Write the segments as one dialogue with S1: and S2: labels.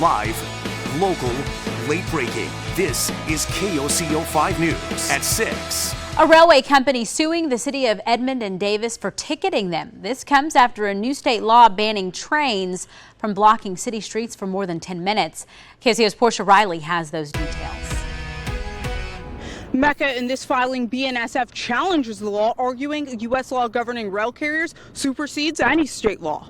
S1: Live, local, late breaking. This is KOCO 5 News at 6.
S2: A railway company suing the city of Edmond and Davis for ticketing them. This comes after a new state law banning trains from blocking city streets for more than 10 minutes. KOCO's Portia Riley has those details.
S3: Mecca, in this filing, BNSF challenges the law, arguing U.S. law governing rail carriers supersedes any state law.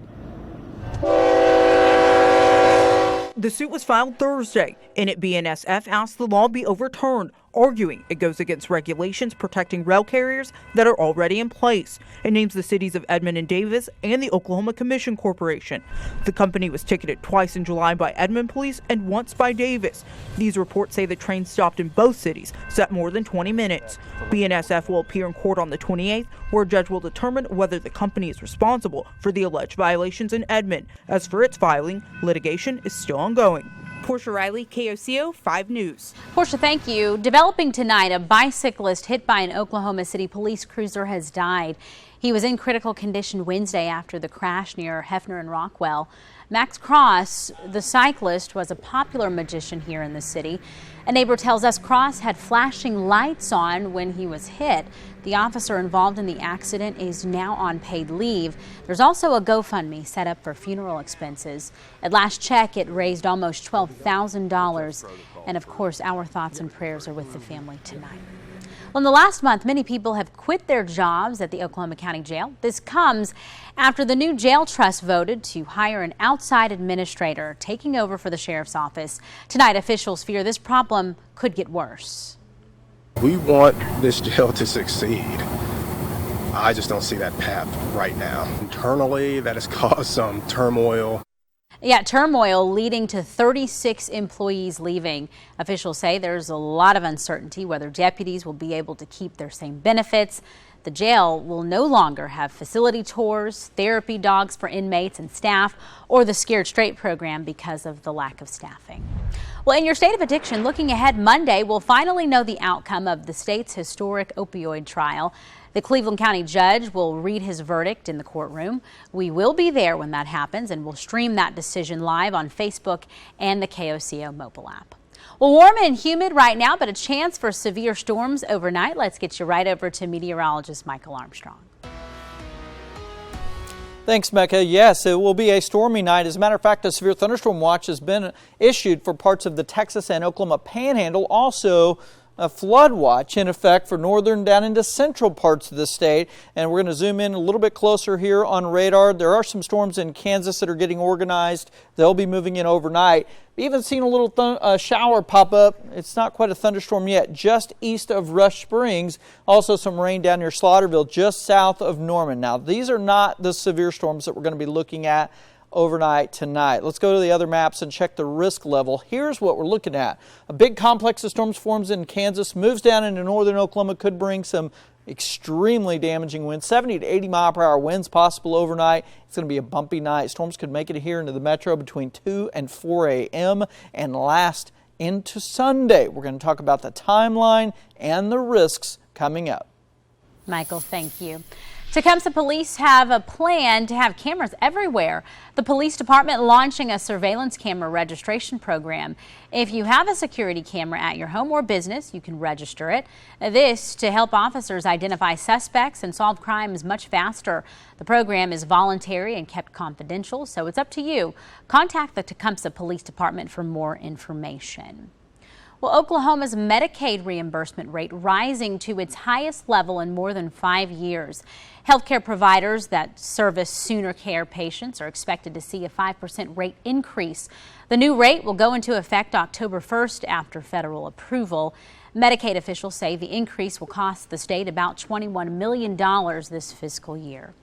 S4: The suit was filed Thursday. In it, BNSF asked the law be overturned, arguing it goes against regulations protecting rail carriers that are already in place. It names the cities of Edmond and Davis and the Oklahoma Commission Corporation. The company was ticketed twice in July by Edmond police and once by Davis. These reports say the train stopped in both cities, set more than 20 minutes. BNSF will appear in court on the 28th, where a judge will determine whether the company is responsible for the alleged violations in Edmond. As for its filing, litigation is still ongoing. Portia Riley, KOCO 5 News.
S2: Portia, thank you. Developing tonight, a bicyclist hit by an Oklahoma City police cruiser has died. He was in critical condition Wednesday after the crash near Hefner and Rockwell. Max Cross, the cyclist, was a popular magician here in the city. A neighbor tells us Cross had flashing lights on when he was hit. The officer involved in the accident is now on paid leave. There's also a GoFundMe set up for funeral expenses. At last check, it raised almost $12,000. And of course, our thoughts and prayers are with the family tonight. Well, in the last month, many people have quit their jobs at the Oklahoma County Jail. This comes after the new jail trust voted to hire an outside administrator, taking over for the sheriff's office. Tonight, officials fear this problem could get worse.
S5: We want this jail to succeed. I just don't see that path right now. Internally, that has caused some turmoil.
S2: Yeah, turmoil leading to 36 employees leaving. Officials say there's a lot of uncertainty whether deputies will be able to keep their same benefits. The jail will no longer have facility tours, therapy dogs for inmates and staff, or the Scared Straight program because of the lack of staffing. Well, in your state of addiction, looking ahead, Monday, we'll finally know the outcome of the state's historic opioid trial. The Cleveland County judge will read his verdict in the courtroom. We will be there when that happens, and we'll stream that decision live on Facebook and the KOCO mobile app. Well, warm and humid right now, but a chance for severe storms overnight. Let's get you right over to meteorologist Michael Armstrong.
S6: Thanks, Mecca. Yes, it will be a stormy night. As a matter of fact, a severe thunderstorm watch has been issued for parts of the Texas and Oklahoma Panhandle. Also, a flood watch in effect for northern down into central parts of the state. And we're going to zoom in a little bit closer here on radar. There are some storms in Kansas that are getting organized. They'll be moving in overnight. We even seen a little shower pop up. It's not quite a thunderstorm yet, just east of Rush Springs. Also some rain down near Slaughterville, just south of Norman. Now, these are not the severe storms that we're going to be looking at overnight tonight. Let's go to the other maps and check the risk level. Here's what we're looking at. A big complex of storms forms in Kansas, moves down into northern Oklahoma, could bring some extremely damaging winds, 70 to 80 mile per hour winds possible overnight. It's going to be a bumpy night. Storms could make it here into the metro between 2 and 4 a.m. and last into Sunday. We're going to talk about the timeline and the risks coming up.
S2: Michael, thank you. Tecumseh police have a plan to have cameras everywhere. The police department launching a surveillance camera registration program. If you have a security camera at your home or business, you can register it. This to help officers identify suspects and solve crimes much faster. The program is voluntary and kept confidential, so it's up to you. Contact the Tecumseh Police Department for more information. Well, Oklahoma's Medicaid reimbursement rate rising to its highest level in more than 5 years. Healthcare providers that service Sooner Care patients are expected to see a 5% rate increase. The new rate will go into effect October 1st after federal approval. Medicaid officials say the increase will cost the state about $21 million this fiscal year.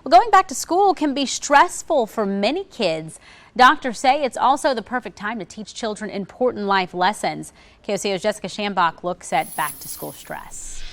S2: Well, going back to school can be stressful for many kids. Doctors say it's also the perfect time to teach children important life lessons. KOCO's Jessica Shambach looks at back-to-school stress.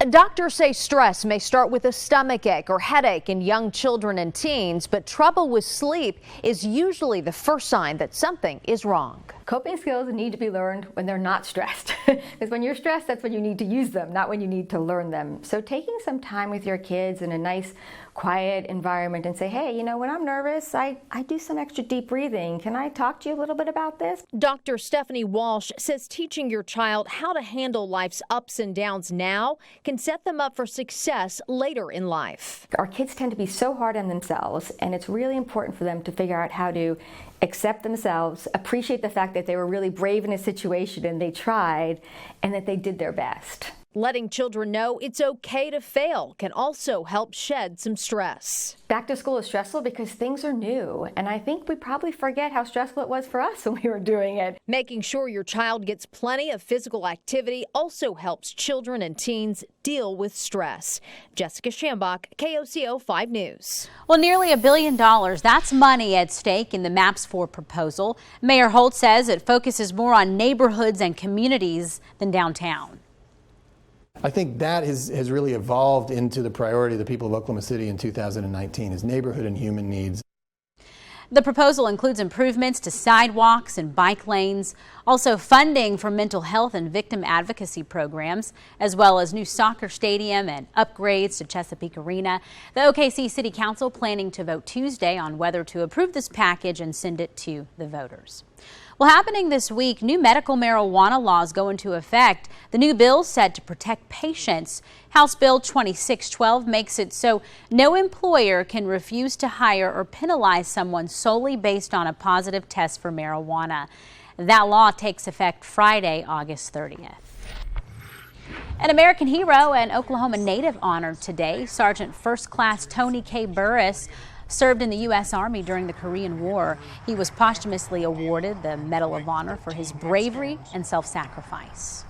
S7: Doctors say stress may start with a stomach ache or headache in young children and teens, but trouble with sleep is usually the first sign that something is wrong.
S8: Coping skills need to be learned when they're not stressed. Because when you're stressed, that's when you need to use them, not when you need to learn them. So taking some time with your kids in a nice, quiet environment and say, hey, you know, when I'm nervous, I do some extra deep breathing. Can I talk to you a little bit about this?
S7: Dr. Stephanie Walsh says teaching your child how to handle life's ups and downs now can set them up for success later in life.
S8: Our kids tend to be so hard on themselves, and it's really important for them to figure out how to accept themselves, appreciate the fact that they were really brave in a situation and they tried, and that they did their best.
S7: Letting children know it's okay to fail can also help shed some stress.
S8: Back to school is stressful because things are new, and I think we probably forget how stressful it was for us when we were doing it.
S7: Making sure your child gets plenty of physical activity also helps children and teens deal with stress. Jessica Shambach, KOCO 5 News.
S2: Well, nearly $1 billion, that's money at stake in the Maps 4 proposal. Mayor Holt says it focuses more on neighborhoods and communities than downtown.
S9: I think that has really evolved into the priority of the people of Oklahoma City in 2019 is neighborhood and human needs.
S2: The proposal includes improvements to sidewalks and bike lanes, also funding for mental health and victim advocacy programs, as well as new soccer stadium and upgrades to Chesapeake Arena. The OKC City Council planning to vote Tuesday on whether to approve this package and send it to the voters. Well, happening this week, new medical marijuana laws go into effect. The new bill set to protect patients. House Bill 2612 makes it so no employer can refuse to hire or penalize someone solely based on a positive test for marijuana. That law takes effect Friday, August 30th. An American hero and Oklahoma native honored today. Sergeant First Class Tony K. Burris served in the U.S. Army during the Korean War. He was posthumously awarded the Medal of Honor for his bravery and self-sacrifice.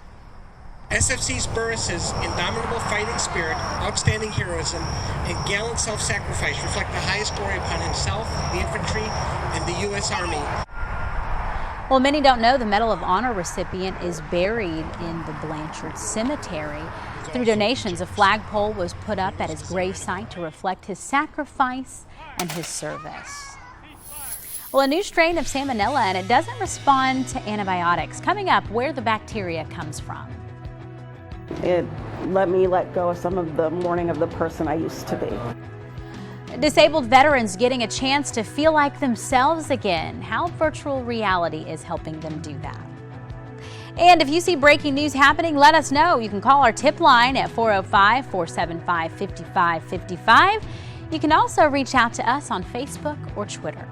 S10: SFC's Burris's indomitable fighting spirit, outstanding heroism, and gallant self-sacrifice reflect the highest glory upon himself, the infantry, and the U.S. Army.
S2: Well, many don't know the Medal of Honor recipient is buried in the Blanchard Cemetery. Through donations, a flagpole was put up at his gravesite to reflect his sacrifice and his service. Well, a new strain of salmonella, and it doesn't respond to antibiotics. Coming up, where the bacteria comes from.
S11: It let me let go of some of the mourning of the person I used to be.
S2: Disabled veterans getting a chance to feel like themselves again. How virtual reality is helping them do that. And if you see breaking news happening, let us know. You can call our tip line at 405-475-5555. You can also reach out to us on Facebook or Twitter.